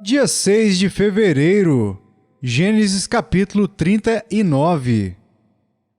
Dia 6 de fevereiro, Gênesis capítulo 39.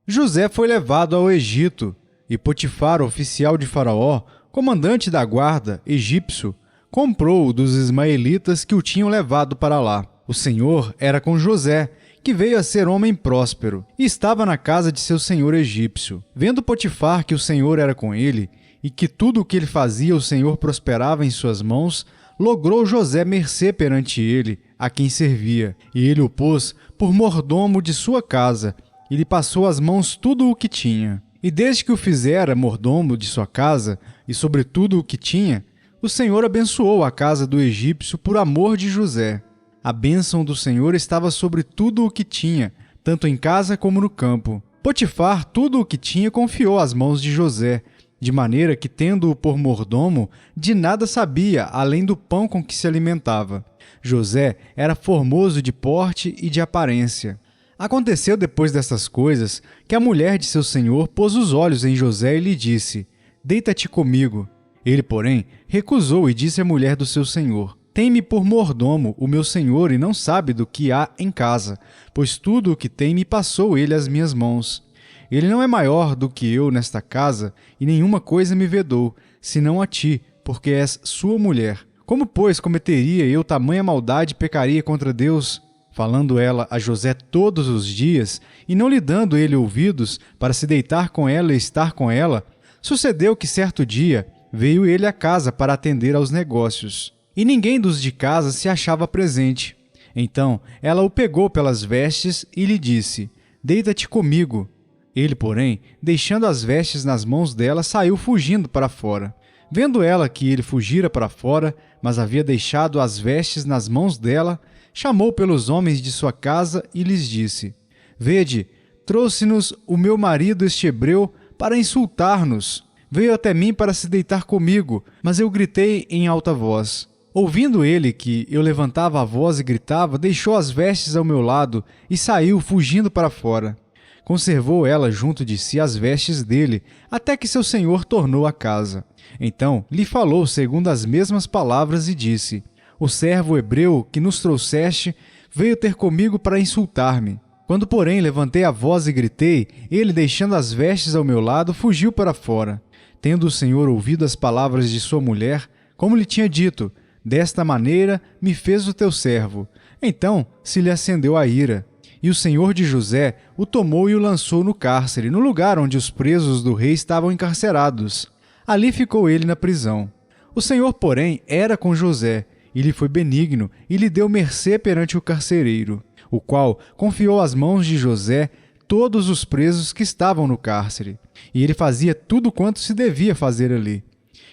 José foi levado ao Egito, e Potifar, oficial de Faraó, comandante da guarda, egípcio, comprou-o dos ismaelitas que o tinham levado para lá. O Senhor era com José, que veio a ser homem próspero, e estava na casa de seu senhor egípcio. Vendo Potifar que o Senhor era com ele, e que tudo o que ele fazia o Senhor prosperava em suas mãos, logrou José mercê perante ele, a quem servia, e ele o pôs por mordomo de sua casa, e lhe passou às mãos tudo o que tinha. E desde que o fizera mordomo de sua casa, e sobre tudo o que tinha, o Senhor abençoou a casa do egípcio por amor de José. A bênção do Senhor estava sobre tudo o que tinha, tanto em casa como no campo. Potifar tudo o que tinha confiou às mãos de José, de maneira que, tendo-o por mordomo, de nada sabia, além do pão com que se alimentava. José era formoso de porte e de aparência. Aconteceu depois destas coisas, que a mulher de seu senhor pôs os olhos em José e lhe disse: "Deita-te comigo." Ele, porém, recusou e disse à mulher do seu senhor: "Tem-me por mordomo o meu senhor e não sabe do que há em casa, pois tudo o que tem me passou ele às minhas mãos. Ele não é maior do que eu nesta casa, e nenhuma coisa me vedou, senão a ti, porque és sua mulher. Como, pois, cometeria eu tamanha maldade e pecaria contra Deus?" Falando ela a José todos os dias, e não lhe dando ele ouvidos para se deitar com ela e estar com ela, sucedeu que certo dia veio ele à casa para atender aos negócios. E ninguém dos de casa se achava presente. Então ela o pegou pelas vestes e lhe disse: "Deita-te comigo." Ele, porém, deixando as vestes nas mãos dela, saiu fugindo para fora. Vendo ela que ele fugira para fora, mas havia deixado as vestes nas mãos dela, chamou pelos homens de sua casa e lhes disse: "Vede, trouxe-nos o meu marido este hebreu para insultar-nos. Veio até mim para se deitar comigo, mas eu gritei em alta voz. Ouvindo ele que eu levantava a voz e gritava, deixou as vestes ao meu lado e saiu fugindo para fora. Conservou ela junto de si as vestes dele, até que seu senhor tornou à casa. Então lhe falou segundo as mesmas palavras e disse: O servo hebreu que nos trouxeste veio ter comigo para insultar-me. Quando, porém, levantei a voz e gritei, ele, deixando as vestes ao meu lado, fugiu para fora. Tendo o Senhor ouvido as palavras de sua mulher, como lhe tinha dito, desta maneira me fez o teu servo. Então se lhe acendeu a ira. E o senhor de José o tomou e o lançou no cárcere, no lugar onde os presos do rei estavam encarcerados. Ali ficou ele na prisão. O Senhor, porém, era com José, e lhe foi benigno, e lhe deu mercê perante o carcereiro, o qual confiou às mãos de José todos os presos que estavam no cárcere. E ele fazia tudo quanto se devia fazer ali.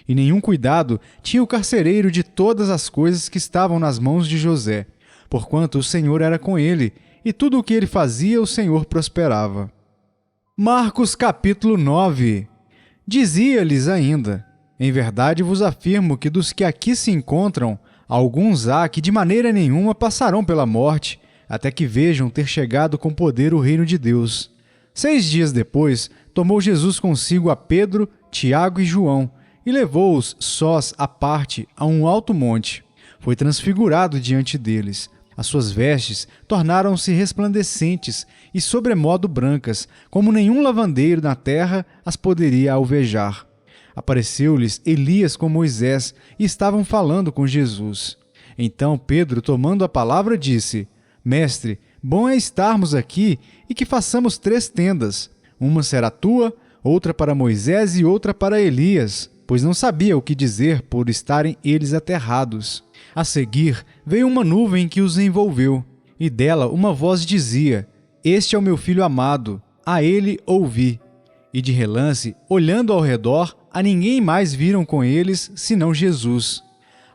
E nenhum cuidado tinha o carcereiro de todas as coisas que estavam nas mãos de José, porquanto o Senhor era com ele, e tudo o que ele fazia o Senhor prosperava. Marcos capítulo 9. Dizia-lhes ainda: Em verdade vos afirmo que dos que aqui se encontram, alguns há que de maneira nenhuma passarão pela morte, até que vejam ter chegado com poder o reino de Deus. 6 dias depois, tomou Jesus consigo a Pedro, Tiago e João, e levou-os sós à parte a um alto monte. Foi transfigurado diante deles. As suas vestes tornaram-se resplandecentes e sobremodo brancas, como nenhum lavandeiro na terra as poderia alvejar. Apareceu-lhes Elias com Moisés e estavam falando com Jesus. Então Pedro, tomando a palavra, disse: Mestre, bom é estarmos aqui e que façamos 3 tendas. Uma será tua, outra para Moisés e outra para Elias, pois não sabia o que dizer por estarem eles aterrados. A seguir, veio uma nuvem que os envolveu, e dela uma voz dizia: Este é o meu filho amado, a ele ouvi. E de relance, olhando ao redor, a ninguém mais viram com eles, senão Jesus.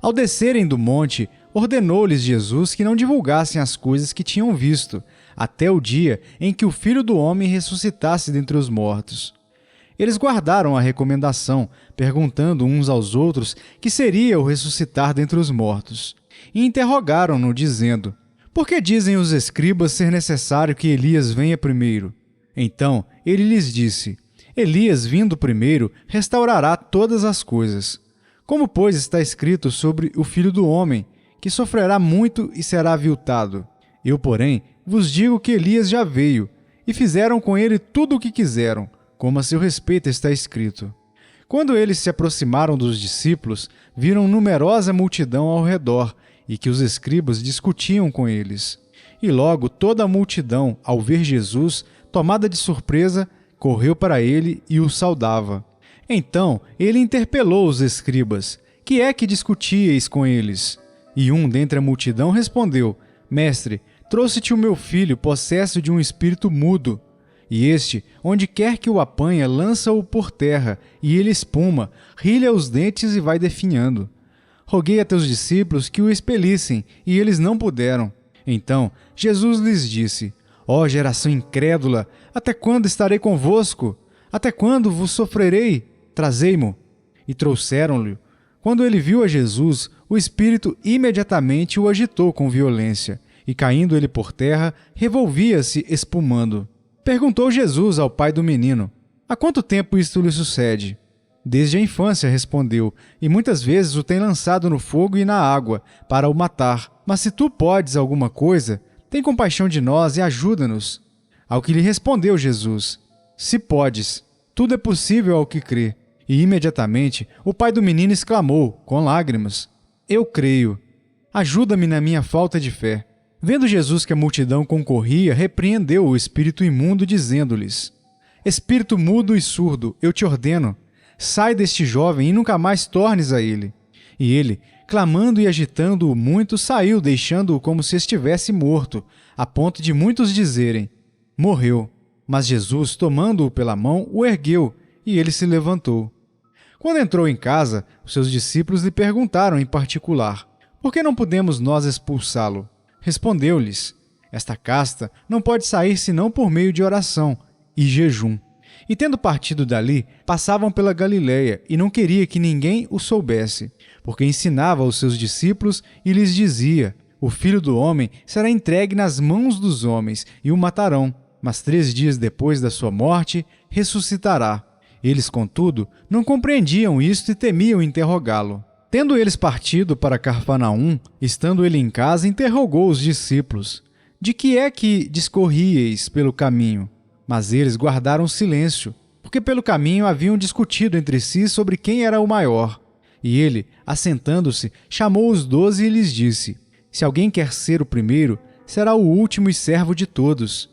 Ao descerem do monte, ordenou-lhes Jesus que não divulgassem as coisas que tinham visto, até o dia em que o Filho do Homem ressuscitasse dentre os mortos. Eles guardaram a recomendação, perguntando uns aos outros que seria o ressuscitar dentre os mortos. E interrogaram-no, dizendo: Por que dizem os escribas ser necessário que Elias venha primeiro? Então ele lhes disse: Elias, vindo primeiro, restaurará todas as coisas. Como, pois, está escrito sobre o Filho do Homem, que sofrerá muito e será aviltado. Eu, porém, vos digo que Elias já veio, e fizeram com ele tudo o que quiseram, como a seu respeito está escrito. Quando eles se aproximaram dos discípulos, viram numerosa multidão ao redor, e que os escribas discutiam com eles. E logo toda a multidão, ao ver Jesus, tomada de surpresa, correu para ele e o saudava. Então ele interpelou os escribas: que é que discutíeis com eles? E um dentre a multidão respondeu: Mestre, trouxe-te o meu filho possesso de um espírito mudo. E este, onde quer que o apanha, lança-o por terra, e ele espuma, rilha os dentes e vai definhando. Roguei a teus discípulos que o expelissem, e eles não puderam. Então Jesus lhes disse: Ó geração incrédula, até quando estarei convosco? Até quando vos sofrerei? Trazei-mo. E trouxeram-lhe. Quando ele viu a Jesus, o espírito imediatamente o agitou com violência, e caindo ele por terra, revolvia-se espumando. Perguntou Jesus ao pai do menino: há quanto tempo isto lhe sucede? Desde a infância, respondeu, e muitas vezes o tem lançado no fogo e na água, para o matar. Mas se tu podes alguma coisa, tem compaixão de nós e ajuda-nos. Ao que lhe respondeu Jesus: se podes, tudo é possível ao que crê. E imediatamente o pai do menino exclamou, com lágrimas: eu creio. Ajuda-me na minha falta de fé. Vendo Jesus que a multidão concorria, repreendeu o espírito imundo, dizendo-lhes: espírito mudo e surdo, eu te ordeno, sai deste jovem e nunca mais tornes a ele. E ele, clamando e agitando-o muito, saiu, deixando-o como se estivesse morto, a ponto de muitos dizerem: morreu. Mas Jesus, tomando-o pela mão, o ergueu, e ele se levantou. Quando entrou em casa, os seus discípulos lhe perguntaram em particular: por que não podemos nós expulsá-lo? Respondeu-lhes: esta casta não pode sair senão por meio de oração e jejum. E tendo partido dali, passavam pela Galileia, e não queria que ninguém o soubesse, porque ensinava aos seus discípulos e lhes dizia: o Filho do Homem será entregue nas mãos dos homens, e o matarão, mas 3 dias depois da sua morte, ressuscitará. Eles, contudo, não compreendiam isto e temiam interrogá-lo. Tendo eles partido para Cafarnaum, estando ele em casa, interrogou os discípulos: de que é que discorríeis pelo caminho? Mas eles guardaram silêncio, porque pelo caminho haviam discutido entre si sobre quem era o maior. E ele, assentando-se, chamou os 12 e lhes disse: se alguém quer ser o primeiro, será o último e servo de todos.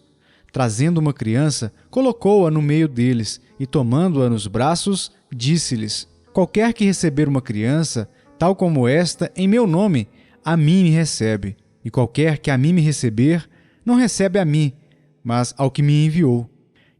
Trazendo uma criança, colocou-a no meio deles, e tomando-a nos braços, disse-lhes: qualquer que receber uma criança, tal como esta, em meu nome, a mim me recebe. E qualquer que a mim me receber, não recebe a mim, mas ao que me enviou.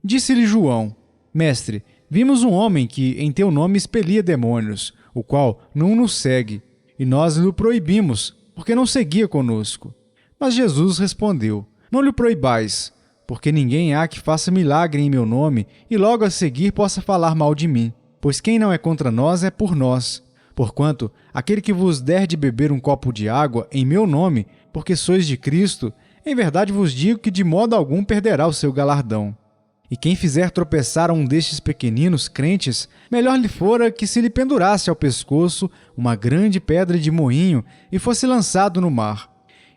Disse-lhe João: Mestre, vimos um homem que em teu nome expelia demônios, o qual não nos segue, e nós lhe proibimos, porque não seguia conosco. Mas Jesus respondeu: não lhe proibais, porque ninguém há que faça milagre em meu nome e logo a seguir possa falar mal de mim. Pois quem não é contra nós é por nós. Porquanto, aquele que vos der de beber um copo de água em meu nome, porque sois de Cristo, em verdade vos digo que de modo algum perderá o seu galardão. E quem fizer tropeçar a um destes pequeninos crentes, melhor lhe fora que se lhe pendurasse ao pescoço uma grande pedra de moinho e fosse lançado no mar.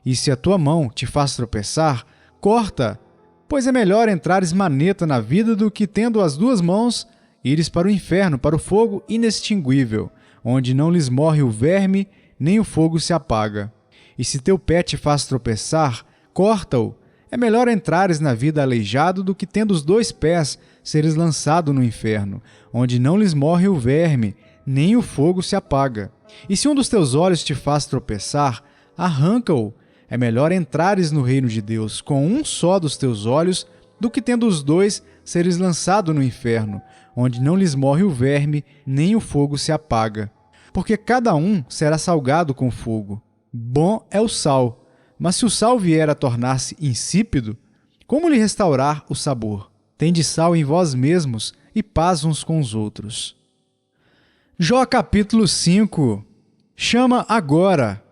E se a tua mão te faz tropeçar, corta, pois é melhor entrares maneta na vida do que, tendo as 2 mãos, ires para o inferno, para o fogo inextinguível, onde não lhes morre o verme, nem o fogo se apaga. E se teu pé te faz tropeçar, corta-o. É melhor entrares na vida aleijado do que, tendo os 2 pés, seres lançado no inferno, onde não lhes morre o verme, nem o fogo se apaga. E se um dos teus olhos te faz tropeçar, arranca-o. É melhor entrares no reino de Deus com um só dos teus olhos, do que, tendo os 2, seres lançado no inferno, onde não lhes morre o verme, nem o fogo se apaga. Porque cada um será salgado com fogo. Bom é o sal, mas se o sal vier a tornar-se insípido, como lhe restaurar o sabor? Tende sal em vós mesmos e paz uns com os outros. Jó capítulo 5. Chama agora.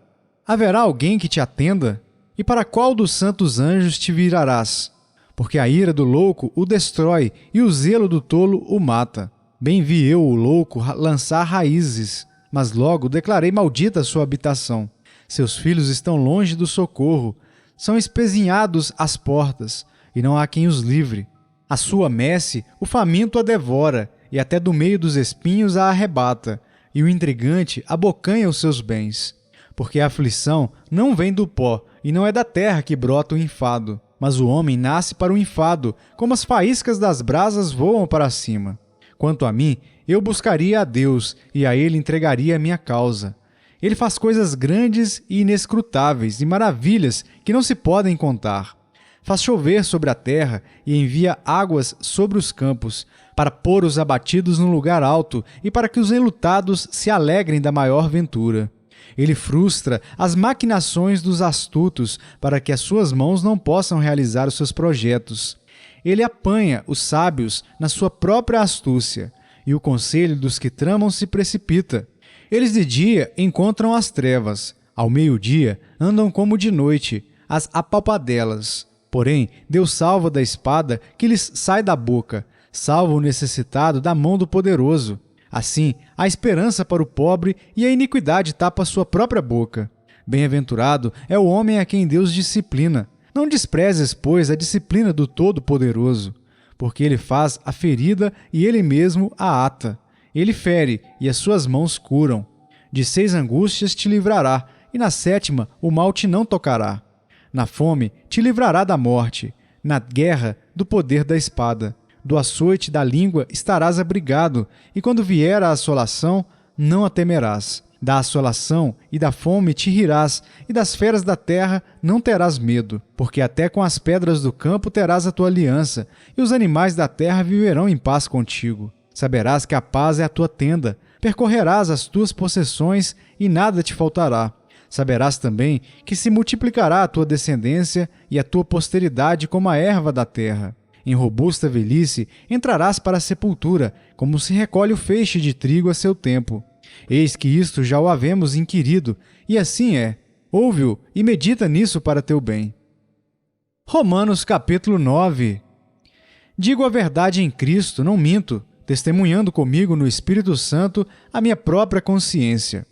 Haverá alguém que te atenda? E para qual dos santos anjos te virarás? Porque a ira do louco o destrói e o zelo do tolo o mata. Bem vi eu o louco lançar raízes, mas logo declarei maldita a sua habitação. Seus filhos estão longe do socorro, são espezinhados às portas, e não há quem os livre. A sua messe, o faminto a devora, e até do meio dos espinhos a arrebata, e o intrigante abocanha os seus bens. Porque a aflição não vem do pó, e não é da terra que brota o enfado. Mas o homem nasce para o enfado, como as faíscas das brasas voam para cima. Quanto a mim, eu buscaria a Deus, e a Ele entregaria a minha causa. Ele faz coisas grandes e inescrutáveis, e maravilhas que não se podem contar. Faz chover sobre a terra e envia águas sobre os campos, para pôr os abatidos num lugar alto e para que os enlutados se alegrem da maior ventura. Ele frustra as maquinações dos astutos para que as suas mãos não possam realizar os seus projetos. Ele apanha os sábios na sua própria astúcia, e o conselho dos que tramam se precipita. Eles de dia encontram as trevas, ao meio-dia andam como de noite, as apalpadelas. Porém, Deus salva da espada que lhes sai da boca, salva o necessitado da mão do poderoso. Assim, há esperança para o pobre e a iniquidade tapa sua própria boca. Bem-aventurado é o homem a quem Deus disciplina. Não desprezes, pois, a disciplina do Todo-Poderoso, porque ele faz a ferida e ele mesmo a ata. Ele fere e as suas mãos curam. De 6 angústias te livrará, e na 7ª o mal te não tocará. Na fome te livrará da morte, na guerra do poder da espada. Do açoite da língua estarás abrigado, e quando vier a assolação, não a temerás. Da assolação e da fome te rirás, e das feras da terra não terás medo, porque até com as pedras do campo terás a tua aliança, e os animais da terra viverão em paz contigo. Saberás que a paz é a tua tenda, percorrerás as tuas possessões e nada te faltará. Saberás também que se multiplicará a tua descendência e a tua posteridade como a erva da terra. Em robusta velhice entrarás para a sepultura, como se recolhe o feixe de trigo a seu tempo. Eis que isto já o havemos inquirido, e assim é. Ouve-o e medita nisso para teu bem. Romanos capítulo 9. Digo a verdade em Cristo, não minto, testemunhando comigo no Espírito Santo a minha própria consciência.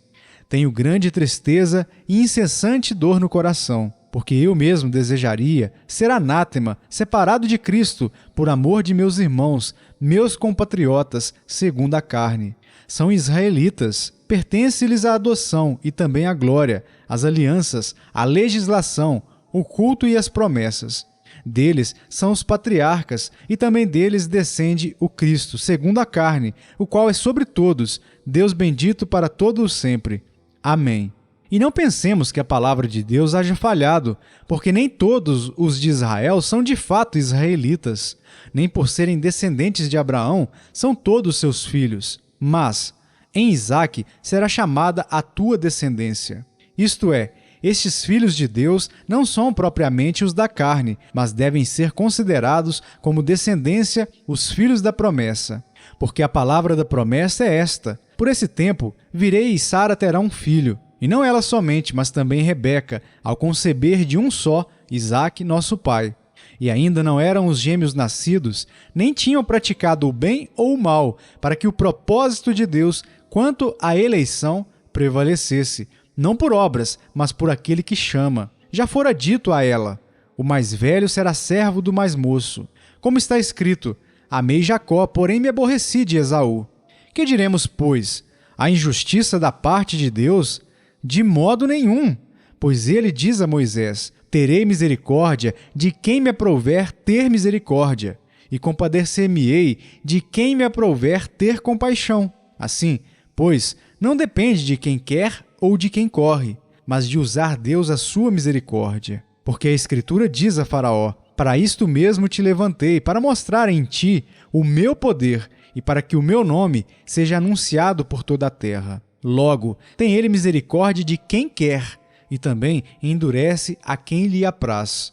Tenho grande tristeza e incessante dor no coração, porque eu mesmo desejaria ser anátema, separado de Cristo, por amor de meus irmãos, meus compatriotas, segundo a carne. São israelitas, pertence-lhes a adoção e também a glória, as alianças, a legislação, o culto e as promessas. Deles são os patriarcas, e também deles descende o Cristo, segundo a carne, o qual é sobre todos, Deus bendito para todo o sempre. Amém. E não pensemos que a palavra de Deus haja falhado, porque nem todos os de Israel são de fato israelitas, nem por serem descendentes de Abraão são todos seus filhos, mas em Isaque será chamada a tua descendência. Isto é, estes filhos de Deus não são propriamente os da carne, mas devem ser considerados como descendência os filhos da promessa. Porque a palavra da promessa é esta: por esse tempo virei e Sara terá um filho. E não ela somente, mas também Rebeca, ao conceber de um só, Isaque, nosso pai. E ainda não eram os gêmeos nascidos, nem tinham praticado o bem ou o mal, para que o propósito de Deus, quanto à eleição, prevalecesse, não por obras, mas por aquele que chama. Já fora dito a ela: o mais velho será servo do mais moço. Como está escrito: amei Jacó, porém me aborreci de Esaú. Que diremos, pois? A injustiça da parte de Deus? De modo nenhum, pois ele diz a Moisés: terei misericórdia de quem me aprouver ter misericórdia, e compadecer-me-ei de quem me aprouver ter compaixão. Assim, pois, não depende de quem quer ou de quem corre, mas de usar Deus a sua misericórdia. Porque a Escritura diz a Faraó: para isto mesmo te levantei, para mostrar em ti o meu poder e para que o meu nome seja anunciado por toda a terra. Logo, tem ele misericórdia de quem quer, e também endurece a quem lhe apraz.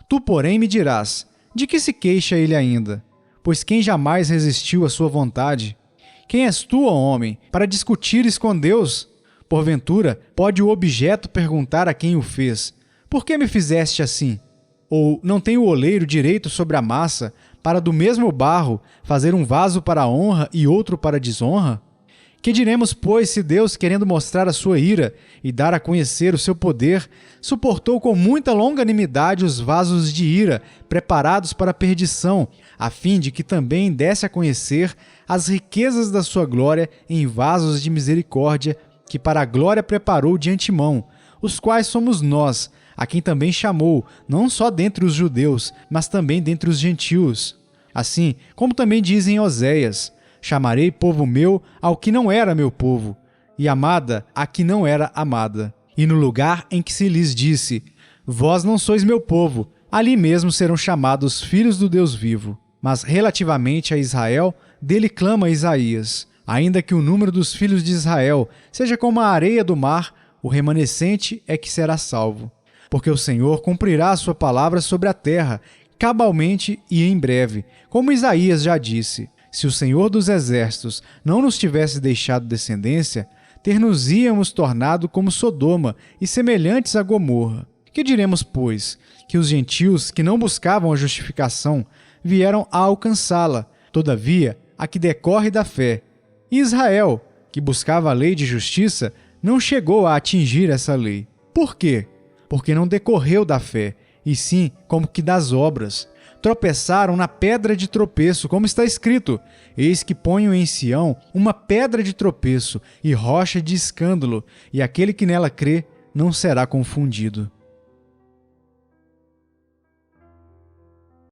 Tu, porém, me dirás: de que se queixa ele ainda? Pois quem jamais resistiu à sua vontade? Quem és tu, ó homem, para discutires com Deus? Porventura, pode o objeto perguntar a quem o fez: por que me fizeste assim? Ou não tem o oleiro direito sobre a massa, para do mesmo barro fazer um vaso para a honra e outro para a desonra? Que diremos, pois, se Deus, querendo mostrar a sua ira e dar a conhecer o seu poder, suportou com muita longanimidade os vasos de ira preparados para a perdição, a fim de que também desse a conhecer as riquezas da sua glória em vasos de misericórdia, que para a glória preparou de antemão, os quais somos nós, a quem também chamou, não só dentre os judeus, mas também dentre os gentios. Assim, como também diz em Oséias: chamarei povo meu ao que não era meu povo, e amada a que não era amada. E no lugar em que se lhes disse: vós não sois meu povo, ali mesmo serão chamados filhos do Deus vivo. Mas relativamente a Israel, dele clama Isaías: ainda que o número dos filhos de Israel seja como a areia do mar, o remanescente é que será salvo. Porque o Senhor cumprirá a sua palavra sobre a terra, cabalmente e em breve, como Isaías já disse: se o Senhor dos Exércitos não nos tivesse deixado descendência, ter-nos-íamos tornado como Sodoma e semelhantes a Gomorra. Que diremos, pois? Que os gentios que não buscavam a justificação vieram a alcançá-la, todavia, a que decorre da fé. E Israel, que buscava a lei de justiça, não chegou a atingir essa lei. Por quê? Porque não decorreu da fé, e sim como que das obras. Tropeçaram na pedra de tropeço, como está escrito: eis que ponho em Sião uma pedra de tropeço e rocha de escândalo, e aquele que nela crê não será confundido.